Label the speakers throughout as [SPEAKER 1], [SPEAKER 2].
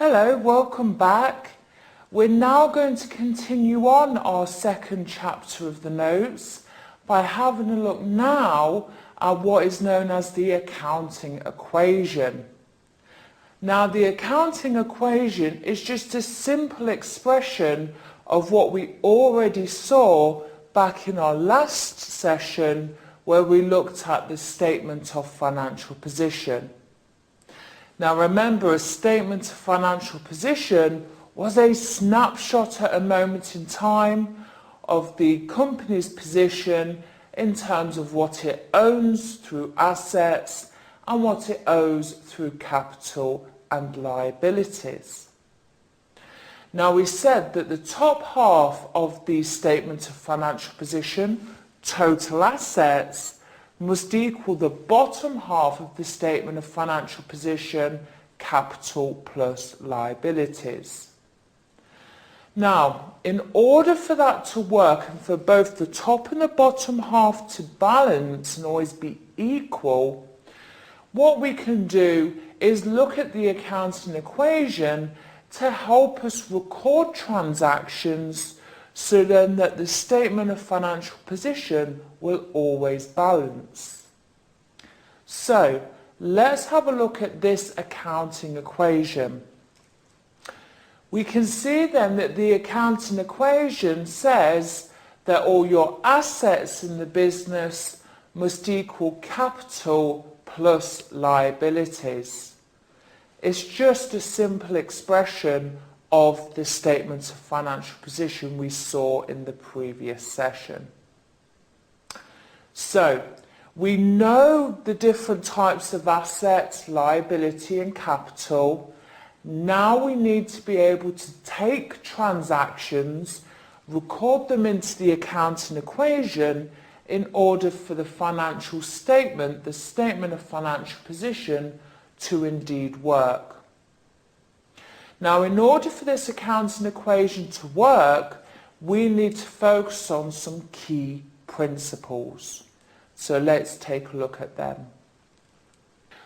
[SPEAKER 1] Hello, welcome back. We're now going to continue on our second chapter of the notes by having a look now at what is known as the accounting equation. Now, the accounting equation is just a simple expression of what we already saw back in our last session where we looked at the statement of financial position. Now remember, a statement of financial position was a snapshot at a moment in time of the company's position in terms of what it owns through assets and what it owes through capital and liabilities. Now we said that the top half of the statement of financial position, total assets, must equal the bottom half of the statement of financial position, capital plus liabilities. Now, in order for that to work and for both the top and the bottom half to balance and always be equal, what we can do is look at the accounting equation to help us record transactions so then that the statement of financial position will always balance. So let's have a look at this accounting equation. We can see then that the accounting equation says that all your assets in the business must equal capital plus liabilities. It's just a simple expression of the statement of financial position we saw in the previous session. So, we know the different types of assets, liability and capital. Now we need to be able to take transactions, record them into the accounting equation in order for the financial statement, the statement of financial position, to indeed work. Now, in order for this accounting equation to work, we need to focus on some key principles. So let's take a look at them.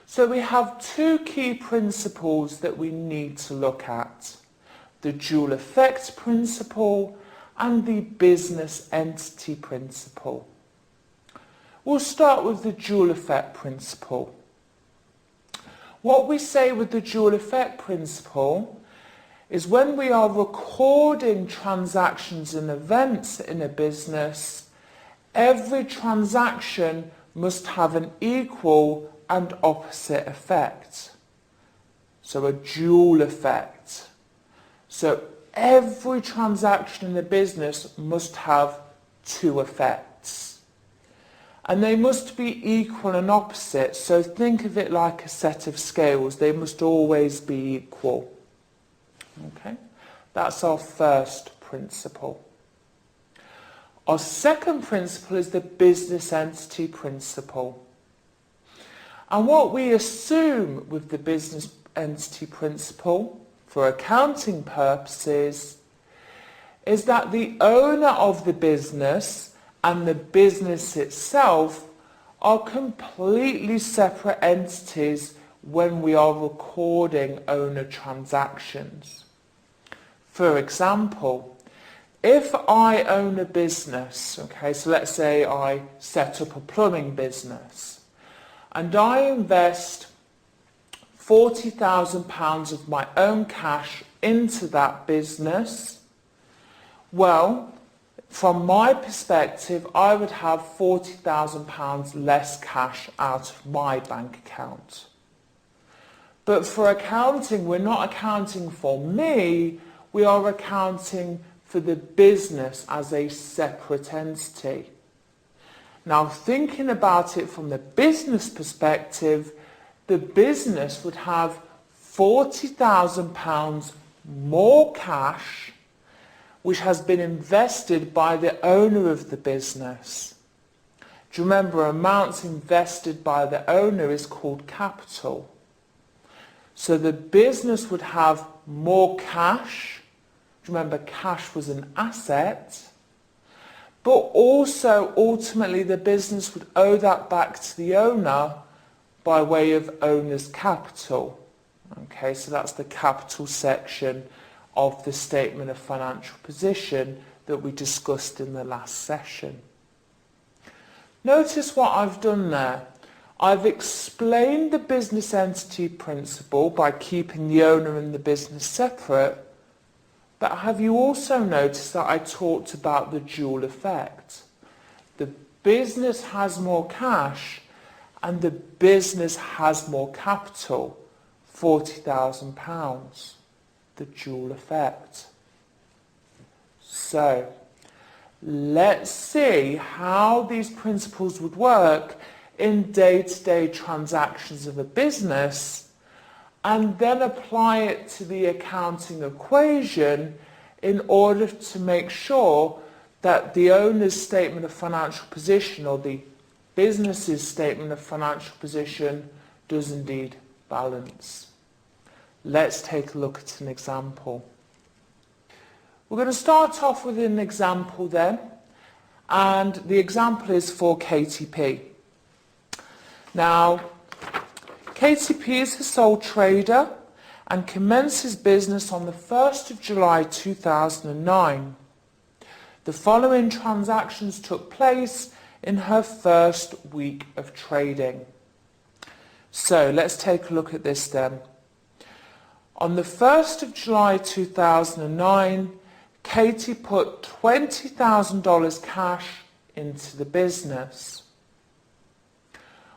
[SPEAKER 1] So we have two key principles that we need to look at: the dual effect principle and the business entity principle. We'll start with the dual effect principle. What we say with the dual effect principle is when we are recording transactions and events in a business, every transaction must have an equal and opposite effect. So a dual effect. So every transaction in the business must have two effects. And they must be equal and opposite. So think of it like a set of scales. They must always be equal. Okay, that's our first principle. Our second principle is the business entity principle. And what we assume with the business entity principle for accounting purposes is that the owner of the business and the business itself are completely separate entities when we are recording owner transactions. For example, if I own a business, okay, so let's say I set up a plumbing business and I invest £40,000 of my own cash into that business, well, from my perspective, I would have £40,000 less cash out of my bank account. But for accounting, we're not accounting for me, we are accounting for the business as a separate entity. Now, thinking about it from the business perspective, the business would have £40,000 more cash which has been invested by the owner of the business. Do you remember, amounts invested by the owner is called capital. So the business would have more cash. Do you remember, cash was an asset. But also, ultimately, the business would owe that back to the owner by way of owner's capital. Okay, so that's the capital section of the statement of financial position that we discussed in the last session. Notice what I've done there. I've explained the business entity principle by keeping the owner and the business separate, but have you also noticed that I talked about the dual effect? The business has more cash and the business has more capital, £40,000, the dual effect. So, let's see how these principles would work in day-to-day transactions of a business, and then apply it to the accounting equation in order to make sure that the owner's statement of financial position or the business's statement of financial position does indeed balance. Let's take a look at an example. We're going to start off with an example then, and the example is for KTP. Now, KTP is a sole trader and commences business on the 1st of July 2009. The following transactions took place in her first week of trading. So let's take a look at this then. On the 1st of July 2009, Katie put $20,000 cash into the business.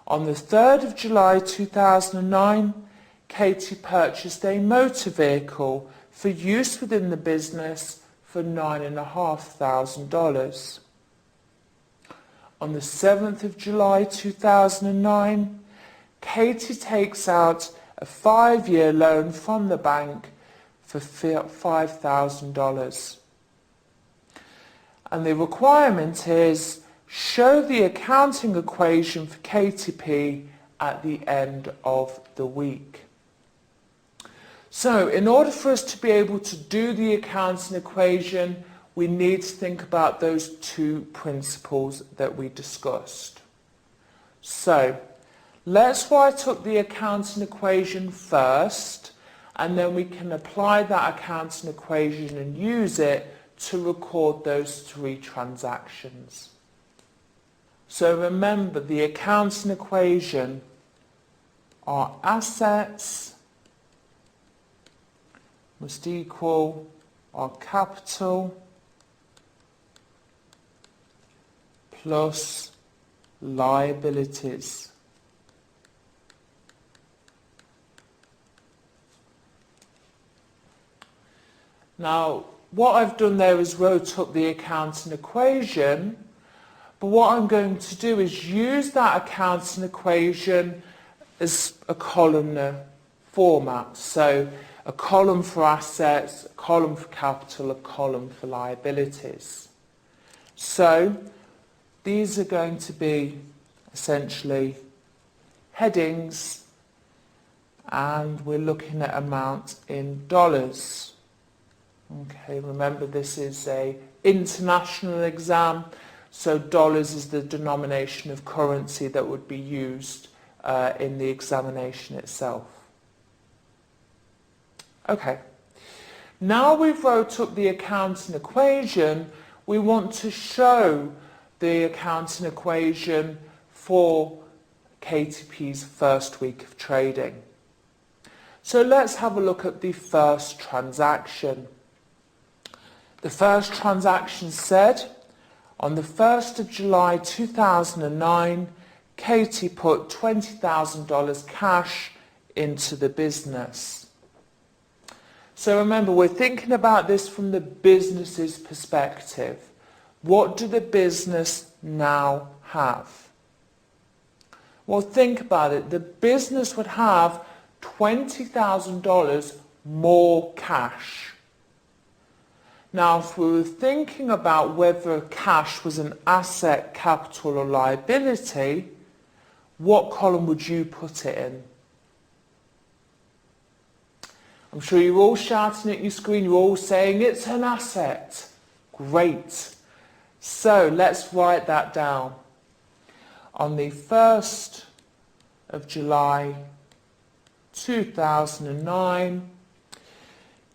[SPEAKER 1] On the 3rd of July 2009, Katie purchased a motor vehicle for use within the business for $9,500. On the 7th of July 2009, Katie takes out a 5-year loan from the bank for $5,000. And the requirement is show the accounting equation for KTP at the end of the week. So in order for us to be able to do the accounting equation, we need to think about those two principles that we discussed. So let's write up the accounting equation first, and then we can apply that accounting equation and use it to record those three transactions. So remember, the accounting equation are assets must equal our capital plus liabilities. Now, what I've done there is wrote up the accounting equation, but what I'm going to do is use that accounting equation as a columnar format. So a column for assets, a column for capital, a column for liabilities. So these are going to be essentially headings, and we're looking at amounts in dollars. Okay, remember this is an international exam, so dollars is the denomination of currency that would be used in the examination itself. Okay, now we've wrote up the accounting equation, we want to show the accounting equation for KTP's first week of trading. So let's have a look at the first transaction. The first transaction said, on the 1st of July 2009, Katie put $20,000 cash into the business. So remember, we're thinking about this from the business's perspective. What do the business now have? Well, think about it. The business would have $20,000 more cash. Now, if we were thinking about whether cash was an asset, capital or liability, what column would you put it in? I'm sure you're all shouting at your screen, you're all saying it's an asset. Great. So let's write that down. On the 1st of July 2009,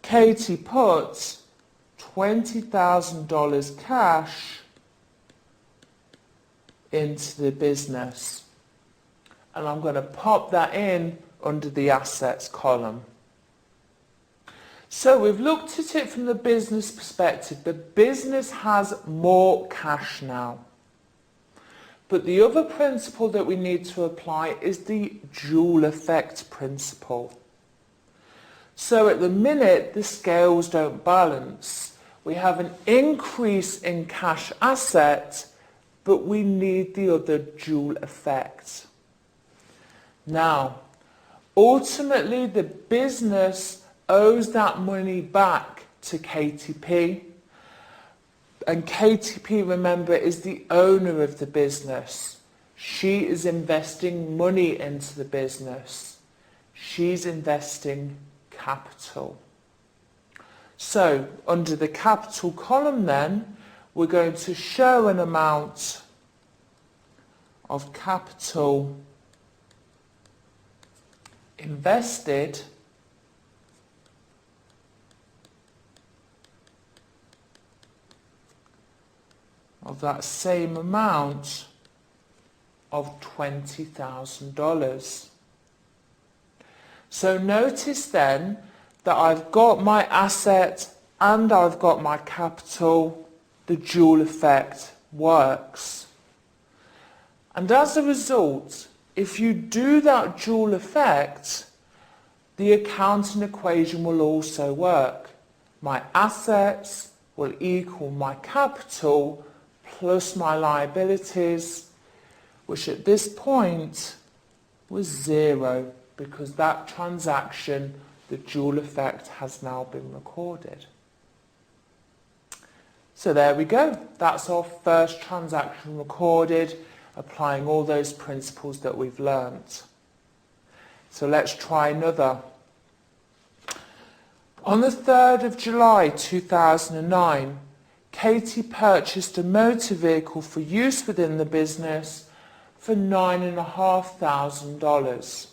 [SPEAKER 1] Katie puts $20,000 cash into the business. And I'm going to pop that in under the assets column. So we've looked at it from the business perspective. The business has more cash now. But the other principle that we need to apply is the dual effect principle. So at the minute, the scales don't balance. We have an increase in cash asset, but we need the other dual effect. Now, ultimately, the business owes that money back to KTP. And KTP, remember, is the owner of the business. She is investing money into the business. She's investing capital. So, under the capital column then, we're going to show an amount of capital invested of that same amount of $20,000. So notice then that I've got my asset and I've got my capital. The dual effect works. And as a result, if you do that dual effect, the accounting equation will also work. My assets will equal my capital plus my liabilities, which at this point was 0 because that transaction, the dual effect, has now been recorded. So there we go. That's our first transaction recorded, applying all those principles that we've learnt. So let's try another. On the 3rd of July 2009, Katie purchased a motor vehicle for use within the business for $9,500.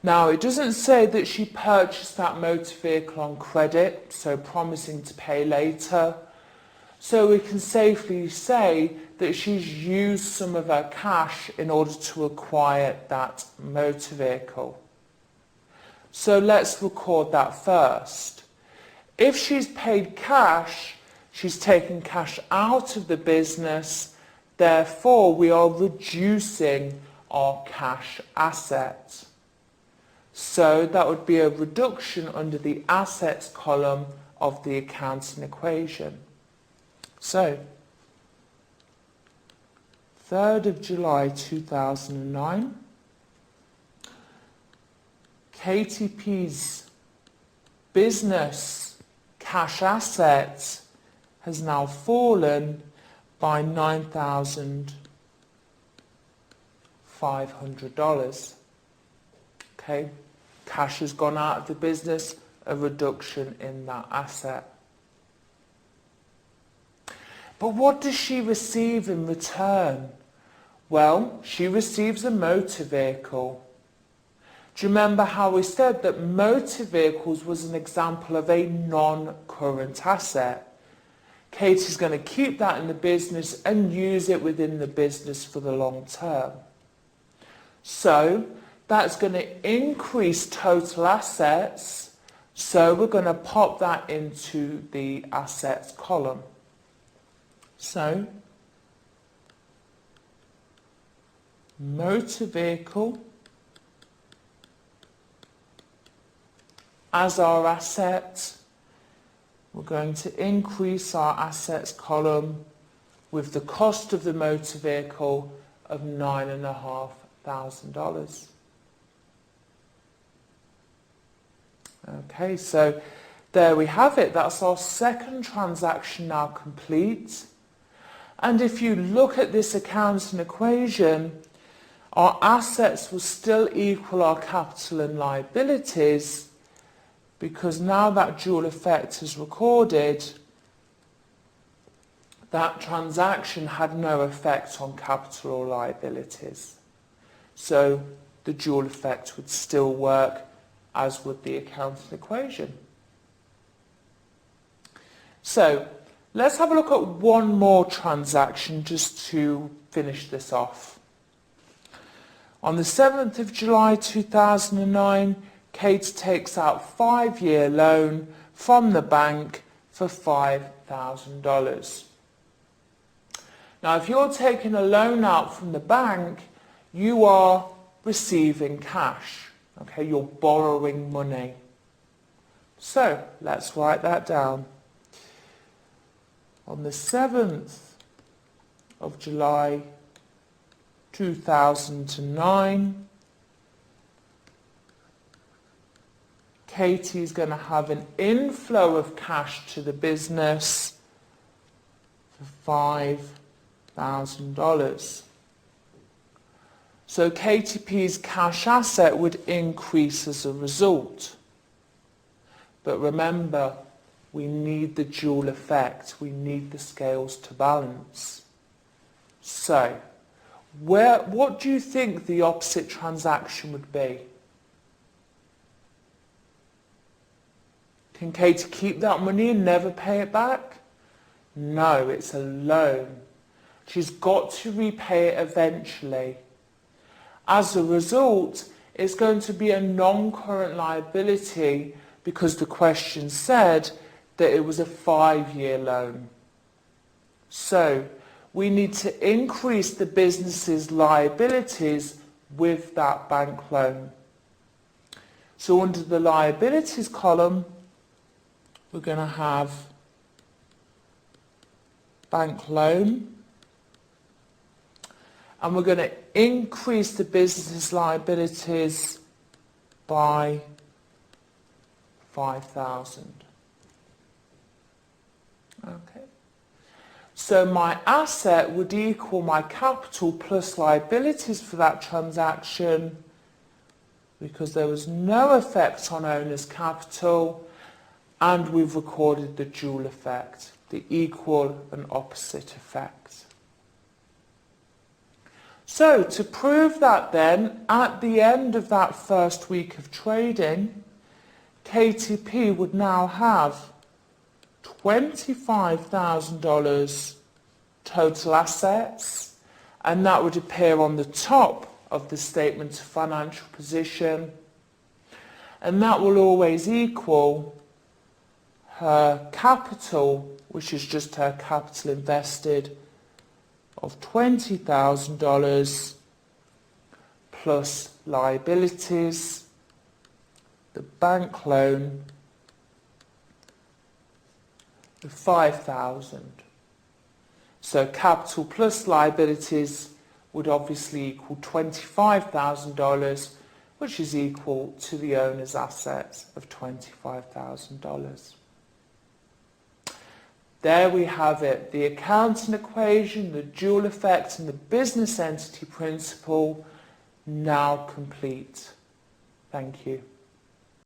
[SPEAKER 1] Now, it doesn't say that she purchased that motor vehicle on credit, so promising to pay later. So we can safely say that she's used some of her cash in order to acquire that motor vehicle. So let's record that first. If she's paid cash, she's taken cash out of the business, therefore we are reducing our cash asset. So that would be a reduction under the assets column of the accounting equation. So, 3rd of July 2009, KTP's business cash asset has now fallen by $9,500. Okay, cash has gone out of the business, a reduction in that asset. But what does she receive in return? Well, she receives a motor vehicle. Do you remember how we said that motor vehicles was an example of a non-current asset? Katie's going to keep that in the business and use it within the business for the long term. So that's going to increase total assets. So we're going to pop that into the assets column. So, motor vehicle as our asset, we're going to increase our assets column with the cost of the motor vehicle of $9,500. Okay, so there we have it. That's our second transaction now complete. And if you look at this accounting equation, our assets will still equal our capital and liabilities, because now that dual effect is recorded, that transaction had no effect on capital or liabilities. So the dual effect would still work, as would the accounting equation. So let's have a look at one more transaction just to finish this off. On the 7th of July 2009, Kate takes out a 5-year loan from the bank for $5,000. Now, if you're taking a loan out from the bank, you are receiving cash. Okay, you're borrowing money. So let's write that down. On the 7th of July 2009, Katie's going to have an inflow of cash to the business for $5,000. So KTP's cash asset would increase as a result. But remember, we need the dual effect. We need the scales to balance. So, what do you think the opposite transaction would be? Can Katie keep that money and never pay it back? No, it's a loan. She's got to repay it eventually. As a result, it's going to be a non-current liability because the question said that it was a 5-year loan. So we need to increase the business's liabilities with that bank loan. So under the liabilities column, we're going to have bank loan, and we're going to increase the business's liabilities by $5,000. Okay. So my asset would equal my capital plus liabilities for that transaction, because there was no effect on owner's capital, and we've recorded the dual effect, the equal and opposite effect. So to prove that then, at the end of that first week of trading, KTP would now have $25,000 total assets, and that would appear on the top of the statement of financial position, and that will always equal her capital, which is just her capital invested, of $20,000 plus liabilities, the bank loan, of $5,000. So capital plus liabilities would obviously equal $25,000, which is equal to the owner's assets of $25,000. There we have it, the accounting equation, the dual effect, and the business entity principle now complete. Thank you.